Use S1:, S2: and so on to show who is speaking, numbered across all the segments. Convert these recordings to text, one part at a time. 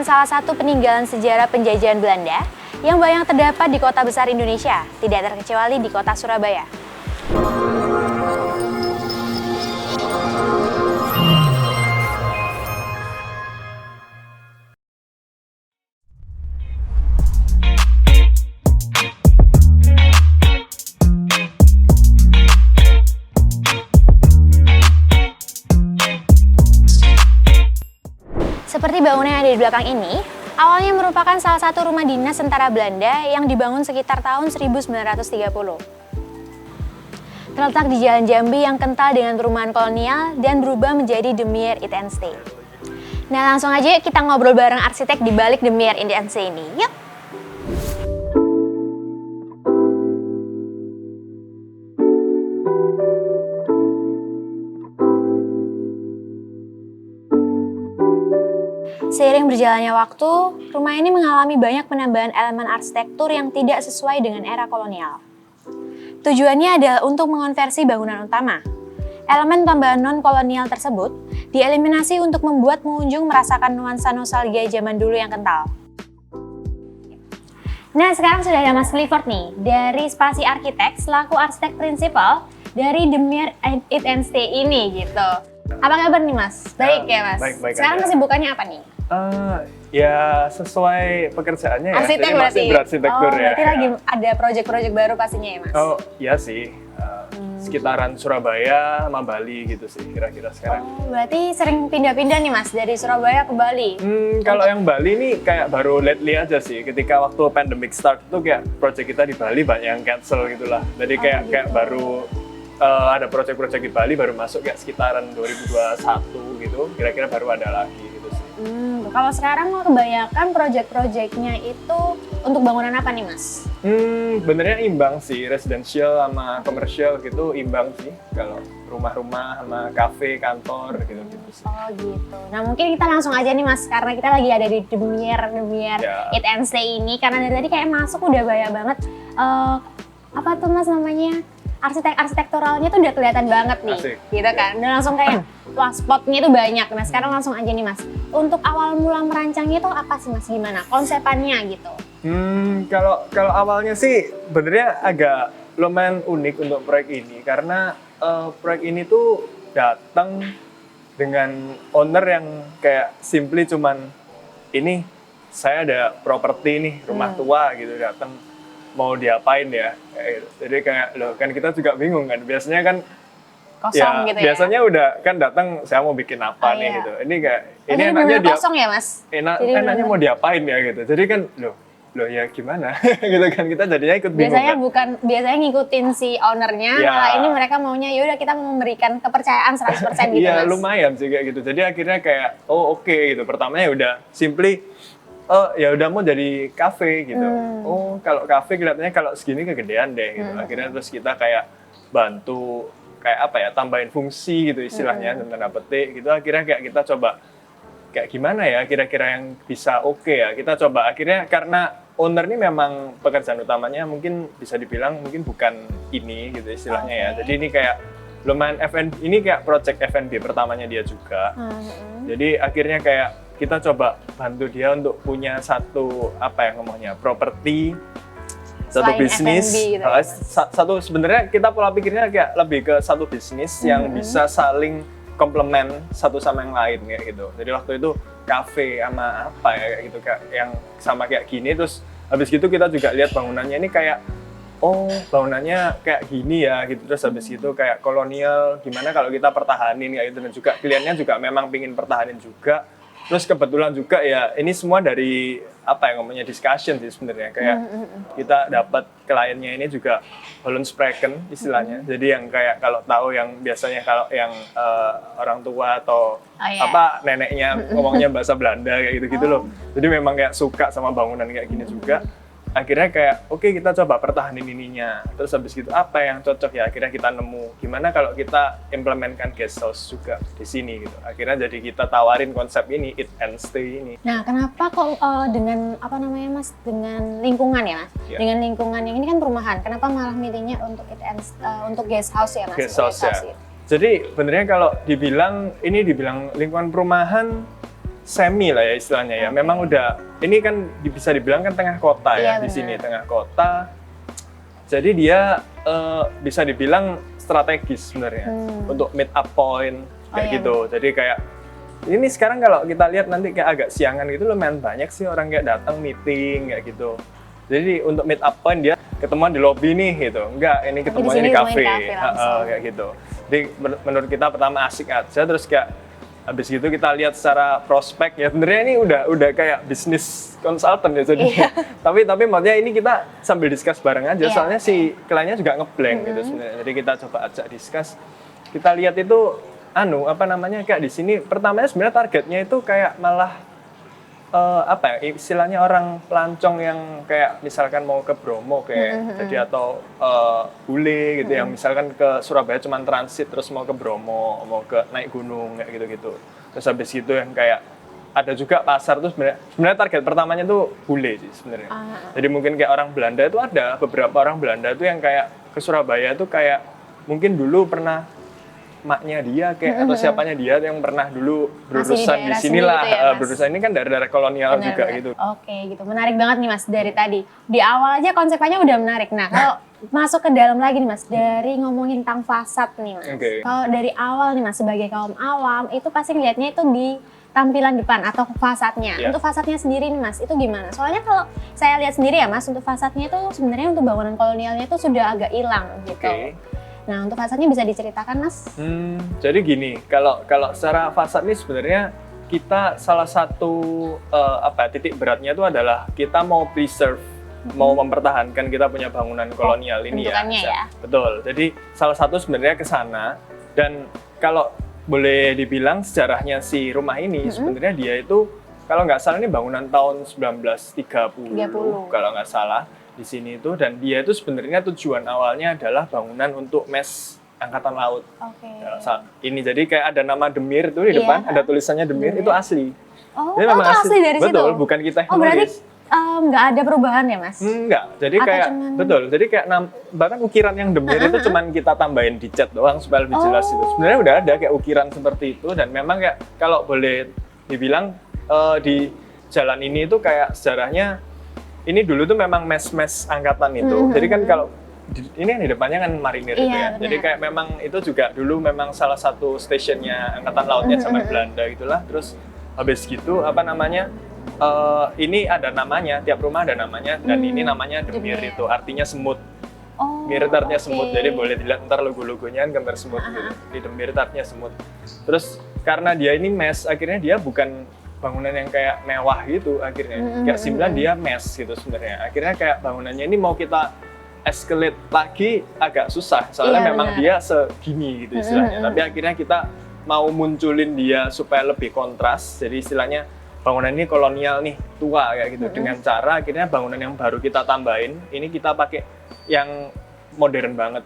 S1: salah satu peninggalan sejarah penjajahan Belanda yang banyak terdapat di kota besar Indonesia, tidak terkecuali di kota Surabaya. Seperti bangunan yang ada di belakang ini, awalnya merupakan salah satu rumah dinas tentara Belanda yang dibangun sekitar tahun 1930. Terletak di Jalan Jambi yang kental dengan perumahan kolonial dan berubah menjadi The Meer Eat and Stay. Nah, langsung aja kita ngobrol bareng arsitek di balik The Meer Eat and Stay ini. Yuk! Seiring berjalannya waktu, rumah ini mengalami banyak penambahan elemen arsitektur yang tidak sesuai dengan era kolonial. Tujuannya adalah untuk mengonversi bangunan utama. Elemen tambahan non-kolonial tersebut dieliminasi untuk membuat pengunjung merasakan nuansa nostalgia zaman dulu yang kental. Nah, sekarang sudah ada Mas Clifford nih, dari Spasi Architect selaku arsitek prinsipal dari The Meer Eat and Stay ini gitu. Apa kabar nih Mas? Baik ya Mas?
S2: Baik
S1: sekarang
S2: aja.
S1: Kesibukannya apa nih?
S2: Ya sesuai pekerjaannya ya.
S1: Arsitek
S2: jadi
S1: berarti?
S2: masih berarsitektur ya.
S1: Berarti lagi ada proyek-proyek baru pastinya ya Mas?
S2: Oh iya sih, sekitaran Surabaya sama Bali gitu sih kira-kira sekarang.
S1: Oh, berarti sering pindah-pindah nih Mas, dari Surabaya ke Bali?
S2: Kalau yang Bali nih kayak baru lately aja sih, ketika waktu pandemic start tuh kayak proyek kita di Bali banyak yang cancel gitulah. Jadi kayak baru ada proyek-proyek di Bali baru masuk kayak sekitaran 2021 gitu, kira-kira baru ada lagi gitu sih.
S1: Kalau sekarang kebanyakan proyek-proyeknya itu untuk bangunan apa nih Mas?
S2: Benernya imbang sih, residential sama komersial gitu imbang sih. Kalau rumah-rumah sama kafe, kantor gitu-gitu sih.
S1: Oh gitu. Nah mungkin kita langsung aja nih Mas, karena kita lagi ada di The Meer
S2: Ya.
S1: Eat and Stay ini. Karena dari tadi kayak masuk udah banyak banget, apa tuh Mas namanya? Arsitekturalnya tuh udah kelihatan banget nih.
S2: Asik.
S1: Gitu kan. Dan langsung kayak, wah spotnya tuh banyak. Nah sekarang langsung aja nih Mas. Untuk awal mula merancangnya tuh apa sih Mas? Gimana? Konsepannya gitu?
S2: Kalau awalnya sih benernya agak lumayan unik untuk proyek ini karena proyek ini tuh datang dengan owner yang kayak simply cuman ini saya ada properti nih rumah tua gitu datang mau diapain ya kayak gitu. Jadi kayak loh kan kita juga bingung kan biasanya kan
S1: Kosong gitu ya?
S2: biasanya udah kan datang saya mau bikin apa nih
S1: iya.
S2: gitu ini kayak ini
S1: Jadi
S2: enaknya
S1: bener-bener kosong ya Mas? Jadi
S2: enaknya
S1: bener-bener-
S2: mau diapain ya gitu jadi kan loh ya gimana gitu kan kita jadinya ikut bingung
S1: Biasanya ngikutin si ownernya,
S2: Ya.
S1: malah ini mereka maunya yaudah kita mau memberikan kepercayaan 100% gitu
S2: Iya
S1: Mas.
S2: lumayan sih kayak gitu jadi akhirnya kayak oh oke gitu pertamanya udah simply ya udah mau jadi kafe gitu oh kalau kafe kelihatannya kalau segini kegedean deh gitu akhirnya terus kita kayak bantu kayak apa ya tambahin fungsi gitu istilahnya tanda petik gitu akhirnya kayak kita coba kayak gimana ya kira-kira yang bisa oke ya kita coba akhirnya karena owner ini memang pekerjaan utamanya mungkin bisa dibilang mungkin bukan ini gitu istilahnya ya jadi ini kayak lumayan F&B ini kayak project F&B pertamanya dia juga jadi akhirnya kayak kita coba bantu dia untuk punya satu apa ya ngomongnya properti satu
S1: Selain
S2: bisnis
S1: F&B gitu ya, Mas?
S2: satu sebenarnya kita pola pikirnya kayak lebih ke satu bisnis yang bisa saling komplement satu sama yang lain kayak gitu. Jadi waktu itu kafe sama apa ya kayak gitu kayak yang sama kayak gini terus habis gitu kita juga lihat bangunannya ini kayak oh bangunannya kayak gini ya gitu terus habis itu kayak kolonial gimana kalau kita pertahanin kayak gitu dan juga kliennya juga memang pingin pertahanin juga. Terus kebetulan juga ya ini semua dari apa yang ngomongnya discussion sih sebenarnya kayak kita dapat kliennya ini juga Hollandspreken istilahnya. Jadi yang kayak kalau tahu yang biasanya kalau yang orang tua atau apa neneknya ngomongnya bahasa Belanda kayak gitu-gitu loh. Jadi memang kayak suka sama bangunan kayak gini juga. Akhirnya kayak oke, kita coba pertahanin ininya. Terus habis gitu apa yang cocok ya akhirnya kita nemu gimana kalau kita implementkan guest house juga di sini gitu. Akhirnya jadi kita tawarin konsep ini Eat and Stay ini.
S1: Nah, kenapa kok dengan apa namanya Mas, dengan lingkungan ya Mas?
S2: Iya.
S1: Dengan lingkungan yang ini kan perumahan, kenapa malah milihnya untuk untuk guest house ya Mas?
S2: Guest house ya. Jadi benernya kalau dibilang ini dibilang lingkungan perumahan semi lah ya istilahnya ya. Memang udah ini kan bisa dibilang kan tengah kota ya, di sini tengah kota. Jadi dia bisa dibilang strategis sebenarnya untuk meet up point kayak gitu. Jadi kayak ini sekarang kalau kita lihat nanti kayak agak siangan gitu lumayan banyak sih orang kayak datang meeting kayak gitu. Jadi untuk meet up point dia ketemuan di lobby nih gitu. Enggak, ini ketemuannya di kafe kayak gitu. Jadi menurut kita pertama asik aja, terus kayak habis gitu kita lihat secara prospek ya sebenarnya ini udah kayak bisnis konsultan ya jadi. Tapi maksudnya ini kita sambil discuss bareng aja soalnya si kliennya juga ngeblank gitu sebenarnya. Jadi kita coba ajak discuss. Kita lihat itu kayak di sini pertamanya sebenarnya targetnya itu kayak malah istilahnya orang pelancong yang kayak misalkan mau ke Bromo kayak jadi atau bule gitu yang misalkan ke Surabaya cuman transit terus mau ke Bromo, mau ke naik gunung kayak gitu-gitu. Terus habis itu yang kayak ada juga pasar tuh sebenarnya target pertamanya tuh bule sih sebenarnya. Jadi mungkin kayak orang Belanda itu ada beberapa orang Belanda tuh yang kayak ke Surabaya tuh kayak mungkin dulu pernah maknya dia kayak atau siapanya dia yang pernah dulu berurusan di sinilah gitu ya, berurusan ini kan dari daerah kolonial juga gitu.
S1: Oke gitu, menarik banget nih Mas dari tadi. Di awal aja konsepnya udah menarik. Nah kalau masuk ke dalam lagi nih Mas, dari ngomongin tentang fasad nih Mas. Kalau dari awal nih Mas sebagai kaum awam itu pasti ngeliatnya itu di tampilan depan atau fasadnya. Untuk fasadnya sendiri nih Mas, itu gimana? Soalnya kalau saya lihat sendiri ya Mas, untuk fasadnya itu sebenarnya untuk bangunan kolonialnya itu sudah agak hilang gitu. Nah, untuk fasadnya bisa diceritakan, Mas?
S2: Jadi gini, kalau secara fasad ini sebenarnya kita salah satu titik beratnya itu adalah kita mau preserve, mau mempertahankan kita punya bangunan kolonial ini ya. Betul. Jadi salah satu sebenarnya ke sana dan kalau boleh dibilang sejarahnya si rumah ini sebenarnya dia itu kalau nggak salah ini bangunan tahun 1930 kalau nggak salah. Di sini itu dan dia itu sebenarnya tujuan awalnya adalah bangunan untuk mes angkatan laut. Ini jadi kayak ada nama Demir tuh di depan, ada tulisannya Demir itu asli.
S1: Jadi memang asli dari situ.
S2: Betul, bukan kita yang
S1: nulis. Berarti nggak ada perubahan ya Mas?
S2: Enggak, jadi kayak jadi kayak bahkan ukiran yang Demir itu cuman kita tambahin di cat doang supaya lebih jelas itu. Sebenarnya udah ada kayak ukiran seperti itu dan memang kayak kalau boleh dibilang di jalan ini itu kayak sejarahnya ini dulu tuh memang mes-mes angkatan itu. Jadi kan kalau ini yang di depannya kan marinir gitu ya. Jadi kayak memang itu juga dulu memang salah satu stasiunnya angkatan lautnya zaman Belanda gitulah. Terus habis gitu ini ada namanya, tiap rumah ada namanya dan ini namanya Demir itu artinya semut. Mir itu artinya semut. Jadi boleh dilihat ntar logo-logonya kan gambar semut gitu. Di Demir itu artinya semut. Terus karena dia ini mes, akhirnya dia bukan bangunan yang kayak mewah gitu akhirnya kayak simpulan dia mes gitu sebenarnya akhirnya kayak bangunannya ini mau kita escalate lagi agak susah soalnya memang dia segini gitu istilahnya tapi akhirnya kita mau munculin dia supaya lebih kontras jadi istilahnya bangunan ini kolonial nih tua kayak gitu dengan cara akhirnya bangunan yang baru kita tambahin ini kita pakai yang modern banget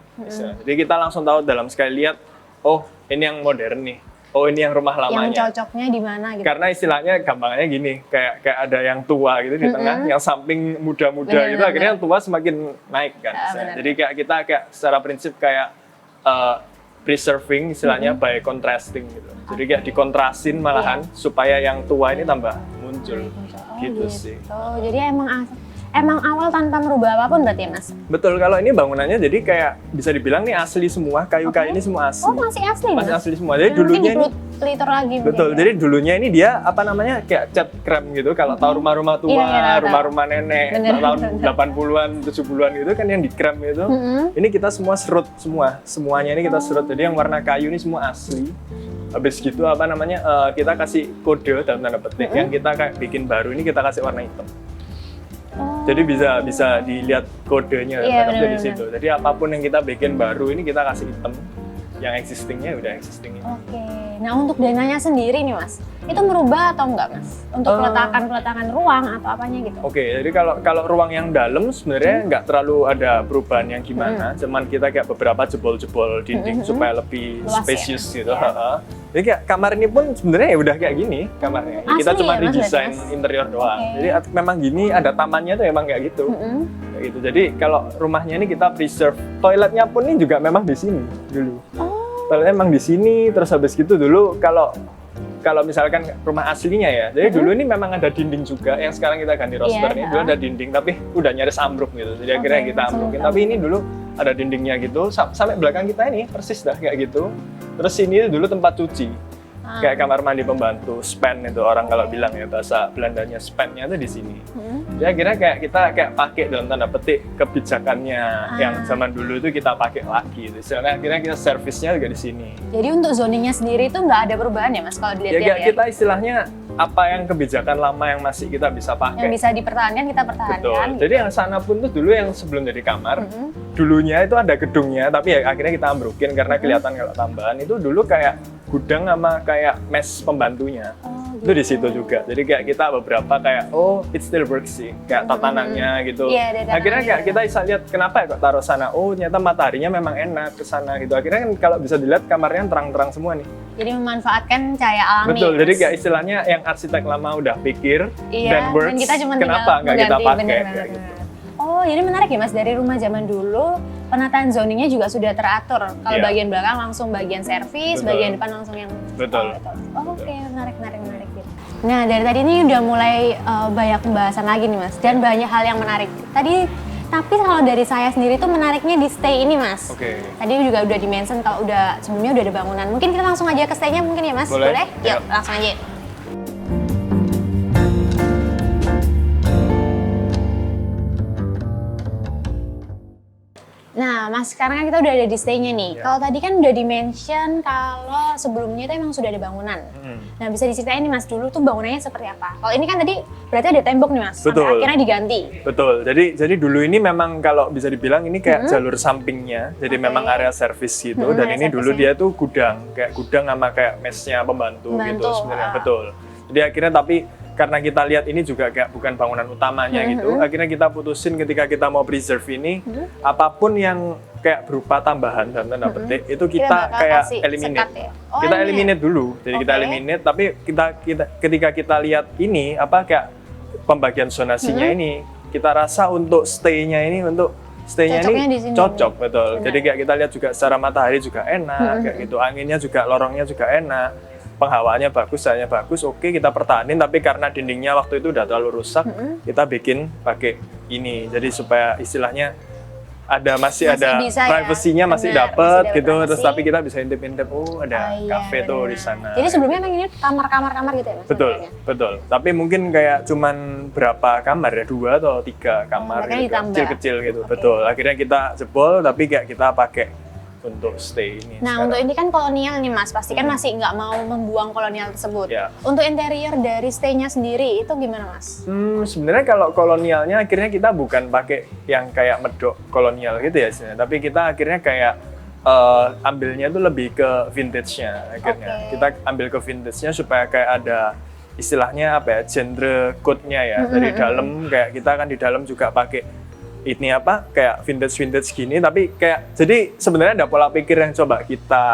S2: jadi kita langsung tahu dalam sekali lihat oh ini yang modern nih. Oh ini yang rumah lamanya.
S1: Yang cocoknya di mana gitu.
S2: Karena istilahnya gampangnya gini, kayak ada yang tua gitu di tengah, yang samping muda-muda gitu, akhirnya yang tua semakin naik kan. Jadi kayak kita kayak secara prinsip kayak preserving istilahnya by contrasting gitu. Jadi kayak dikontrasin malahan supaya yang tua ini tambah muncul. Gitu sih.
S1: Jadi emang awal tanpa merubah apapun berarti ya Mas?
S2: Betul, kalau ini bangunannya jadi kayak bisa dibilang nih asli semua, kayu-kayu ini semua asli.
S1: Oh masih asli
S2: Masih asli semua, jadi dulunya ini
S1: peliter lagi.
S2: Betul, jadi dulunya ini dia kayak cat krem gitu, kalau tahu rumah-rumah tua, rumah-rumah nenek, tahun 80-an, 70-an gitu kan yang di krem gitu. Ini kita semua serut semuanya ini kita serut, jadi yang warna kayu ini semua asli. Habis gitu kita kasih kode dalam tanda petik, yang kita kayak bikin baru ini kita kasih warna hitam. Jadi bisa dilihat kodenya di situ. Jadi apapun yang kita bikin baru ini kita kasih hitam. Yang existingnya udah existing.
S1: Nah untuk dananya sendiri nih Mas, itu merubah atau enggak Mas? Untuk peletakan ruang atau apanya gitu?
S2: Jadi kalau ruang yang dalam sebenarnya nggak terlalu ada perubahan yang gimana. Cuman kita kayak beberapa jebol-jebol dinding supaya lebih luas spacious gitu. Jadi kayak kamar ini pun sebenarnya udah kayak gini kamarnya.
S1: Asli,
S2: kita cuma
S1: ya,
S2: redesign interior doang. Jadi memang gini ada tamannya tuh emang kayak gitu. Kayak gitu. Jadi kalau rumahnya ini kita preserve. Toiletnya pun ini juga memang di sini dulu. Toiletnya emang di sini. Terus habis gitu dulu kalau kalau misalkan rumah aslinya ya, jadi dulu ini memang ada dinding juga, yang sekarang kita ganti roster ini dulu ada dinding, tapi udah nyaris ambruk gitu, jadi akhirnya kita ambrukin. Tapi ini dulu ada dindingnya gitu, sampai belakang kita ini persis dah kayak gitu. Terus ini dulu tempat cuci. Kayak kamar mandi pembantu, span itu orang kalau bilang ya, bahasa Belandanya spannya itu di sini. Jadi akhirnya kayak kita kayak pakai dalam tanda petik kebijakannya yang zaman dulu itu kita pakai lagi. Istilahnya akhirnya kita servisnya juga di sini.
S1: Jadi untuk zoningnya sendiri itu nggak ada perubahan ya Mas kalau dilihat ya?
S2: Kita istilahnya apa yang kebijakan lama yang masih kita bisa pakai.
S1: Yang bisa dipertahankan kita pertahankan.
S2: Betul.
S1: Gitu.
S2: Jadi yang sana pun tuh dulu yang sebelum jadi kamar, dulunya itu ada gedungnya, tapi ya akhirnya kita ambrukin karena kelihatan kalau tambahan itu dulu kayak gudang sama kayak mes pembantunya. Itu di situ juga. Jadi kayak kita beberapa kayak it still works sih, kayak tatanannya gitu. Akhirnya kayak kita bisa lihat kenapa ya kok taruh sana. Ternyata mataharinya memang enak ke sana gitu. Akhirnya kan kalau bisa dilihat kamarnya terang-terang semua nih.
S1: Jadi memanfaatkan cahaya alami.
S2: Betul. Jadi kayak istilahnya yang arsitek lama udah pikir dan works.
S1: Dan kita cuma
S2: kenapa nggak kita pakai kayak gitu.
S1: Oh, jadi menarik ya Mas, dari rumah zaman dulu penataan zoningnya juga sudah teratur. Kalau bagian belakang langsung bagian servis, bagian depan langsung yang
S2: betul.
S1: Oke, menarik gitu. Nah, dari tadi ini udah mulai banyak pembahasan lagi nih Mas, dan banyak hal yang menarik. Tapi kalau dari saya sendiri tuh menariknya di stay ini Mas. Tadi juga udah di-mention kalau sebelumnya udah ada bangunan. Mungkin kita langsung aja ke stay-nya mungkin ya Mas? Boleh? Yuk, langsung aja. Nah, Mas, sekarang kan kita udah ada di stay-nya nih. Kalau tadi kan udah di-mention kalau sebelumnya itu emang sudah ada bangunan. Nah, bisa diceritain nih Mas, dulu tuh bangunannya seperti apa? Kalau ini kan tadi berarti ada tembok nih Mas,
S2: betul.
S1: sampai akhirnya diganti.
S2: Betul, jadi dulu ini memang kalau bisa dibilang ini kayak jalur sampingnya, jadi memang area servis gitu, dan ini dulu dia tuh gudang sama kayak mesnya pembantu gitu sebenarnya, betul. Jadi akhirnya tapi karena kita lihat ini juga kayak bukan bangunan utamanya gitu, akhirnya kita putusin ketika kita mau preserve ini, apapun yang kayak berupa tambahan dan tanda petik itu kita kayak eliminate. Kita eliminate dulu, jadi kita eliminate. Tapi ketika kita lihat ini kayak pembagian zonasinya ini, kita rasa untuk stay-nya ini cocok, betul. Jadi kayak kita lihat juga secara matahari juga enak, kayak gitu. Anginnya juga, lorongnya juga enak. Penghawaannya bagus, cahayanya bagus, oke kita pertahanin, tapi karena dindingnya waktu itu udah terlalu rusak, kita bikin pakai ini. Jadi supaya istilahnya masih ada privasinya masih dapat gitu, terus tapi kita bisa intip-intip ada kafe tuh di sana.
S1: Jadi sebelumnya emang ini kamar gitu ya Mas?
S2: Betul. Tapi mungkin kayak cuman berapa kamar ya, 2 atau 3 kamar gitu, kecil-kecil gitu. Betul. Akhirnya kita jebol tapi kayak kita pakai untuk stay ini.
S1: Nah, untuk ini kan kolonial nih Mas, pasti kan masih nggak mau membuang kolonial tersebut. Untuk interior dari stay-nya sendiri itu gimana Mas?
S2: Sebenarnya kalau kolonialnya akhirnya kita bukan pakai yang kayak medok kolonial gitu ya sebenarnya, tapi kita akhirnya kayak ambilnya itu lebih ke vintage-nya akhirnya. Kita ambil ke vintage-nya supaya kayak ada istilahnya genre code-nya ya. Dari dalam kayak kita kan di dalam juga pakai ini kayak vintage gini, tapi kayak jadi sebenarnya ada pola pikir yang coba kita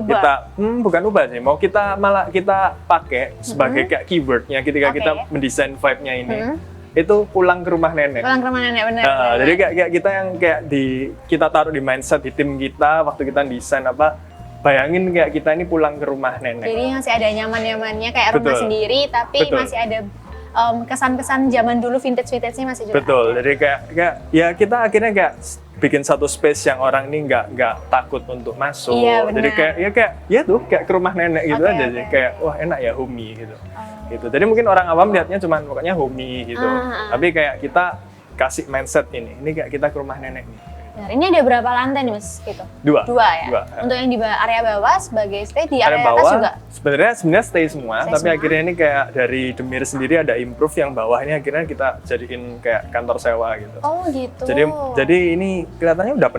S2: kita bukan ubah sih, mau malah kita pakai sebagai kayak keywordnya ketika kita mendesain vibe-nya ini. Itu pulang ke rumah nenek.
S1: Bener.
S2: Jadi kayak kita yang kayak kita taruh di mindset di tim kita waktu kita desain bayangin kayak kita ini pulang ke rumah nenek.
S1: Jadi masih ada nyaman-nyamannya kayak rumah sendiri, tapi masih ada kesan-kesan zaman dulu vintage-nya masih juga.
S2: Betul. Jadi kayak ya kita akhirnya kayak bikin satu space yang orang ini nggak takut untuk masuk. Jadi kayak kayak ke rumah nenek gitu aja sih. Kayak wah enak ya, homey gitu. Gitu. Jadi mungkin orang awam lihatnya cuma pokoknya homey gitu. Tapi kayak kita kasih mindset ini kayak kita ke rumah nenek nih.
S1: Nah, ini ada berapa lantai nih Mas? Gitu?
S2: 2
S1: ya? 2. Untuk yang di area bawah sebagai stay, di area atas juga?
S2: Sebenarnya stay semua, tapi akhirnya ini kayak dari Demir sendiri ada improve yang bawah ini akhirnya kita jadiin kayak kantor sewa gitu.
S1: Oh gitu.
S2: Jadi ini kelihatannya udah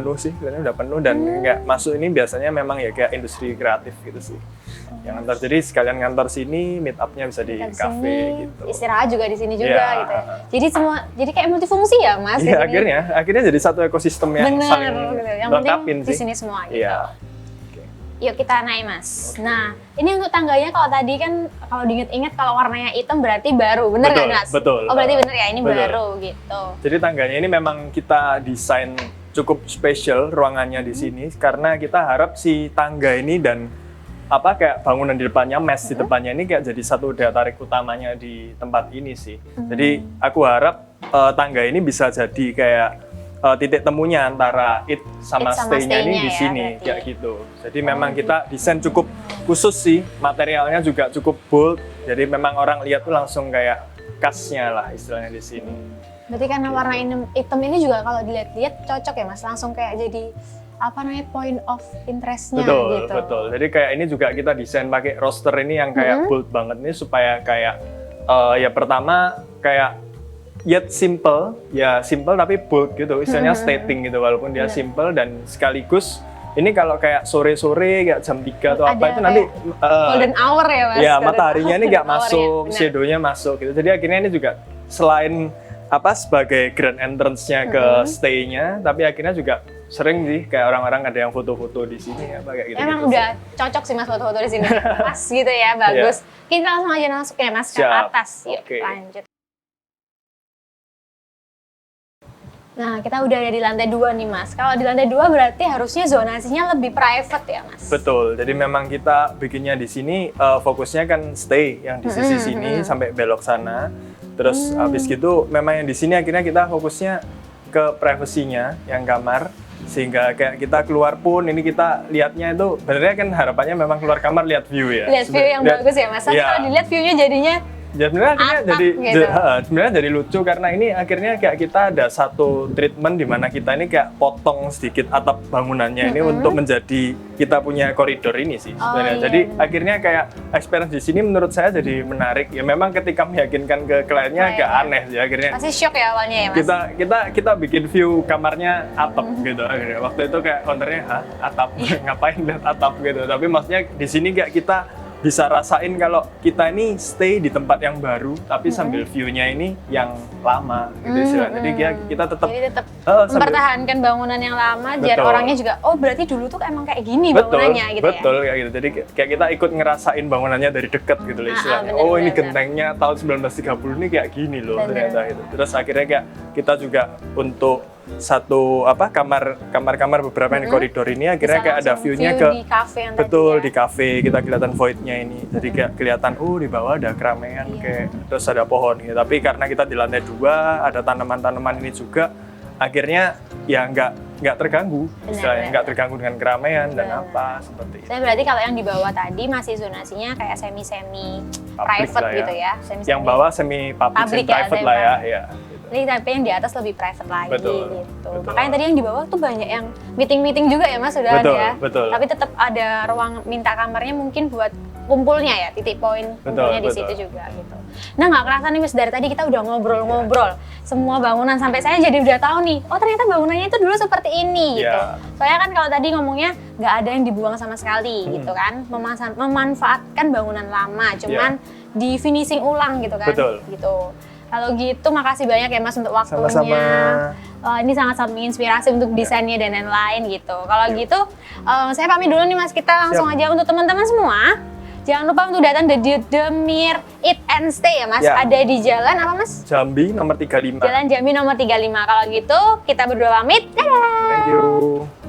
S2: penuh dan kayak masuk ini biasanya memang ya kayak industri kreatif gitu sih. Yang kantor, jadi sekalian kantor sini, meet up-nya bisa di kafe gitu.
S1: Istirahat juga di sini juga gitu ya. Jadi kayak multifungsi ya Mas?
S2: Iya, akhirnya jadi satu ekosistem yang saling lengkapin sih.
S1: Di sini semua gitu. Yuk kita naik Mas. Nah, ini untuk tangganya kalau tadi kan kalau diinget-inget kalau warnanya hitam berarti baru, bener nggak Mas?
S2: Betul.
S1: Oh berarti bener ya, ini baru gitu.
S2: Jadi tangganya ini memang kita desain cukup spesial ruangannya di sini karena kita harap si tangga ini dan apa kayak bangunan di depannya, mes di depannya ini kayak jadi satu daya tarik utamanya di tempat ini sih. Jadi aku harap tangga ini bisa jadi kayak titik temunya antara it sama stay-nya ini di
S1: ya,
S2: sini
S1: berarti.
S2: kayak gitu. Jadi memang kita desain cukup khusus sih, materialnya juga cukup bold. Jadi memang orang lihat tuh langsung kayak khasnya lah istilahnya di sini.
S1: Berarti karena warna hitam ini juga kalau dilihat-lihat cocok ya Mas, langsung kayak jadi apa namanya point of interest-nya
S2: Betul,
S1: gitu.
S2: betul. Jadi kayak ini juga kita desain pakai roster ini yang kayak bold banget nih supaya kayak ya pertama kayak yet simple, ya simple tapi bold gitu. Istilahnya stating gitu walaupun dia simple dan sekaligus ini kalau kayak sore-sore kayak jam 3 atau apa
S1: Ada
S2: itu nanti
S1: golden hour ya Mas.
S2: ya
S1: golden
S2: mataharinya ini nggak
S1: hour
S2: masuk,
S1: ya, benar.
S2: shadow-nya masuk gitu. Jadi akhirnya ini juga selain apa sebagai grand entrance-nya ke stay-nya, tapi akhirnya juga sering sih kayak orang-orang ada yang foto-foto di sini apa kayak gitu.
S1: Emang udah cocok sih Mas foto-foto di sini. Pas gitu ya, bagus. Kita langsung aja masuk ya Mas ke
S2: Siap.
S1: atas. Yuk,
S2: Oke.
S1: lanjut. Nah, kita udah ada di lantai 2 nih Mas. Kalau di lantai 2 berarti harusnya zonasinya lebih private ya Mas?
S2: Betul. Jadi memang kita bikinnya di sini fokusnya kan stay yang di sisi sini sampai belok sana. Terus habis gitu memang yang di sini akhirnya kita fokusnya ke privasinya yang kamar, sehingga kayak kita keluar pun ini kita lihatnya itu sebenarnya kan harapannya memang keluar kamar lihat view ya.
S1: Lihat view yang bagus ya Mas. Tapi
S2: Iya.
S1: kalau dilihat view-nya jadinya
S2: Ya sebenarnya akhirnya
S1: atap
S2: jadi
S1: gitu.
S2: sebenarnya jadi lucu karena ini akhirnya kayak kita ada satu treatment di mana kita ini kayak potong sedikit atap bangunannya ini untuk menjadi kita punya koridor ini sih sebenarnya.
S1: iya,
S2: Jadi
S1: benar.
S2: akhirnya kayak experience di sini menurut saya jadi menarik. Ya memang ketika meyakinkan ke kliennya agak aneh sih akhirnya.
S1: pasti shock ya awalnya ya Mas.
S2: Kita bikin view kamarnya atap gitu akhirnya. Waktu itu kayak counternya atap ngapain lihat atap gitu. Tapi maksudnya di sini kayak kita bisa rasain kalau kita ini stay di tempat yang baru tapi sambil view-nya ini yang lama gitu istilahnya. Jadi kita tetap
S1: Jadi tetap
S2: sambil-
S1: mempertahankan bangunan yang lama biar
S2: Betul.
S1: orangnya juga oh berarti dulu tuh emang kayak gini
S2: betul,
S1: bangunannya gitu
S2: betul
S1: ya.
S2: kayak gitu. Jadi kayak kita ikut ngerasain bangunannya dari dekat gitu loh istilahnya.
S1: bener,
S2: Oh ini
S1: bener,
S2: gentengnya tahun 1930 ini kayak gini loh
S1: Bener.
S2: ternyata gitu. Terus akhirnya kayak kita juga untuk satu apa kamar-kamar beberapa yang di koridor ini akhirnya
S1: Bisa
S2: kayak ada
S1: langsung
S2: view-nya
S1: view
S2: ke
S1: di cafe yang
S2: betul
S1: tadi
S2: di
S1: ya.
S2: cafe kita kelihatan void-nya ini. Jadi kayak kelihatan di bawah ada keramaian
S1: Iya.
S2: kayak terus ada pohon gitu. Tapi karena kita di lantai 2 ada tanaman-tanaman ini juga akhirnya ya nggak terganggu istilahnya, nggak terganggu dengan keramaian dan apa seperti itu.
S1: Saya berarti kalau yang di bawah tadi masih zonasinya kayak semi-semi private
S2: lah ya.
S1: gitu ya.
S2: Yang bawah semi public,
S1: Public
S2: semi
S1: ya,
S2: private
S1: semi
S2: lah ya,
S1: private.
S2: ya. Gitu.
S1: Jadi tapi yang di atas lebih private lagi
S2: Betul,
S1: gitu.
S2: betul.
S1: Makanya tadi yang di bawah tuh banyak yang meeting-meeting juga ya Mas sudah
S2: Betul,
S1: ada ya.
S2: betul.
S1: Tapi tetap ada ruang minta kamarnya mungkin buat kumpulnya ya, titik poin kumpulnya di
S2: betul.
S1: situ juga gitu. Nah nggak kerasa nih Mas dari tadi kita udah ngobrol-ngobrol semua bangunan sampai saya jadi udah tahu nih. Oh ternyata bangunannya itu dulu seperti ini gitu.
S2: Iya.
S1: Soalnya kan kalau tadi ngomongnya nggak ada yang dibuang sama sekali gitu kan, memanfaatkan bangunan lama, cuman di finishing ulang gitu kan.
S2: Betul.
S1: Gitu. Kalau gitu makasih banyak ya Mas untuk waktunya.
S2: Sama-sama.
S1: Ini sangat-sangat menginspirasi untuk desainnya dan lain-lain gitu. Kalau gitu saya pamit dulu nih Mas, kita langsung aja untuk teman-teman semua. Jangan lupa untuk datang di Demir Eat and Stay ya Mas.
S2: Ya.
S1: Ada di jalan apa Mas?
S2: Jambi nomor 35.
S1: Jalan Jambi nomor 35. Kalau gitu kita berdua pamit. Dadah.
S2: Thank you.